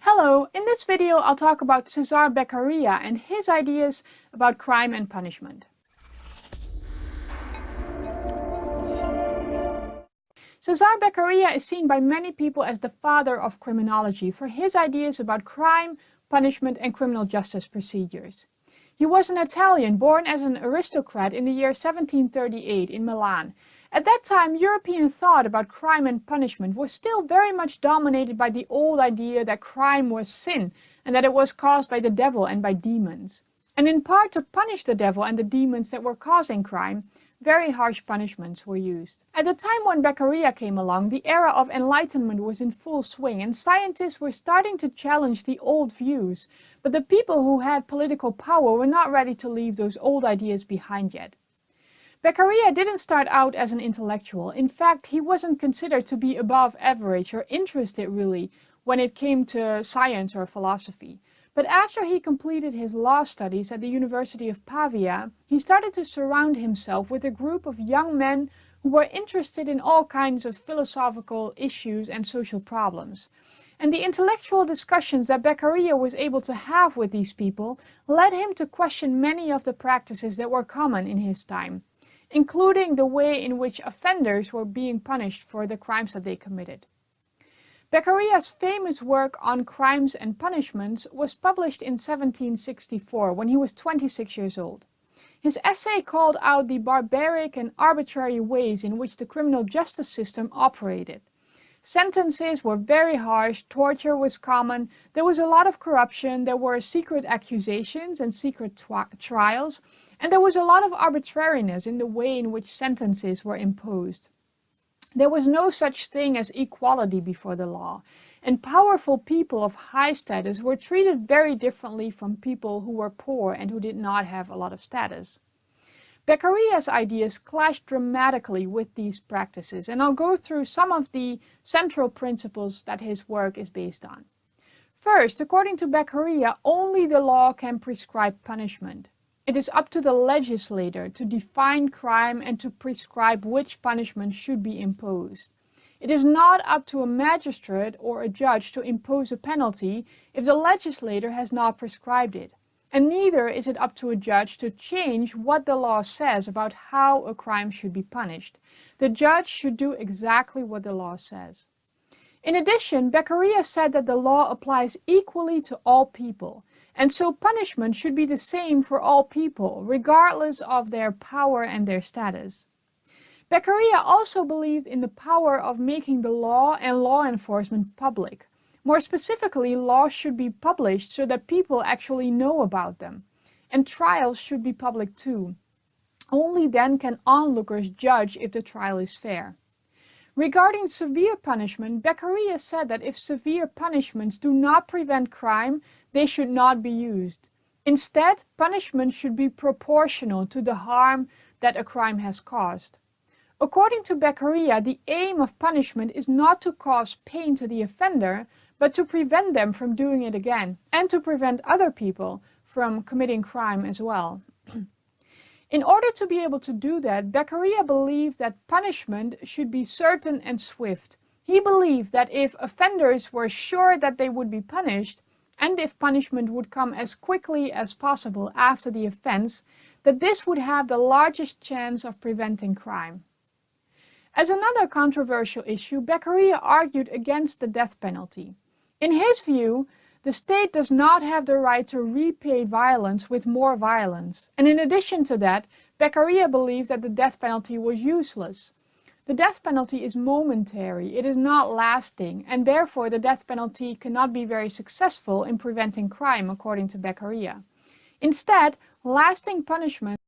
Hello, in this video I'll talk about Cesare Beccaria and his ideas about crime and punishment. Cesare Beccaria is seen by many people as the father of criminology for his ideas about crime, punishment and criminal justice procedures. He was an Italian born as an aristocrat in the year 1738 in Milan. At that time, European thought about crime and punishment was still very much dominated by the old idea that crime was sin and that it was caused by the devil and by demons. And in part to punish the devil and the demons that were causing crime, very harsh punishments were used. At the time when Beccaria came along, the era of enlightenment was in full swing and scientists were starting to challenge the old views, but the people who had political power were not ready to leave those old ideas behind yet. Beccaria didn't start out as an intellectual. In fact, he wasn't considered to be above average or interested really when it came to science or philosophy. But after he completed his law studies at the University of Pavia, he started to surround himself with a group of young men who were interested in all kinds of philosophical issues and social problems. And the intellectual discussions that Beccaria was able to have with these people led him to question many of the practices that were common in his time, including the way in which offenders were being punished for the crimes that they committed. Beccaria's famous work on crimes and punishments was published in 1764 when he was 26 years old. His essay called out the barbaric and arbitrary ways in which the criminal justice system operated. Sentences were very harsh, torture was common, there was a lot of corruption, there were secret accusations and secret trials, and there was a lot of arbitrariness in the way in which sentences were imposed. There was no such thing as equality before the law, and powerful people of high status were treated very differently from people who were poor and who did not have a lot of status. Beccaria's ideas clashed dramatically with these practices, and I'll go through some of the central principles that his work is based on. First, according to Beccaria, only the law can prescribe punishment. It is up to the legislator to define crime and to prescribe which punishment should be imposed. It is not up to a magistrate or a judge to impose a penalty if the legislator has not prescribed it. And neither is it up to a judge to change what the law says about how a crime should be punished. The judge should do exactly what the law says. In addition, Beccaria said that the law applies equally to all people, and so punishment should be the same for all people, regardless of their power and their status. Beccaria also believed in the power of making the law and law enforcement public. More specifically, laws should be published so that people actually know about them, and trials should be public too. Only then can onlookers judge if the trial is fair. Regarding severe punishment, Beccaria said that if severe punishments do not prevent crime, they should not be used. Instead, punishment should be proportional to the harm that a crime has caused. According to Beccaria, the aim of punishment is not to cause pain to the offender, but to prevent them from doing it again, and to prevent other people from committing crime as well. In order to be able to do that, Beccaria believed that punishment should be certain and swift. He believed that if offenders were sure that they would be punished, and if punishment would come as quickly as possible after the offense, that this would have the largest chance of preventing crime. As another controversial issue, Beccaria argued against the death penalty. In his view, the state does not have the right to repay violence with more violence. And in addition to that, Beccaria believed that the death penalty was useless. The death penalty is momentary, it is not lasting, and therefore the death penalty cannot be very successful in preventing crime, according to Beccaria. Instead, lasting punishment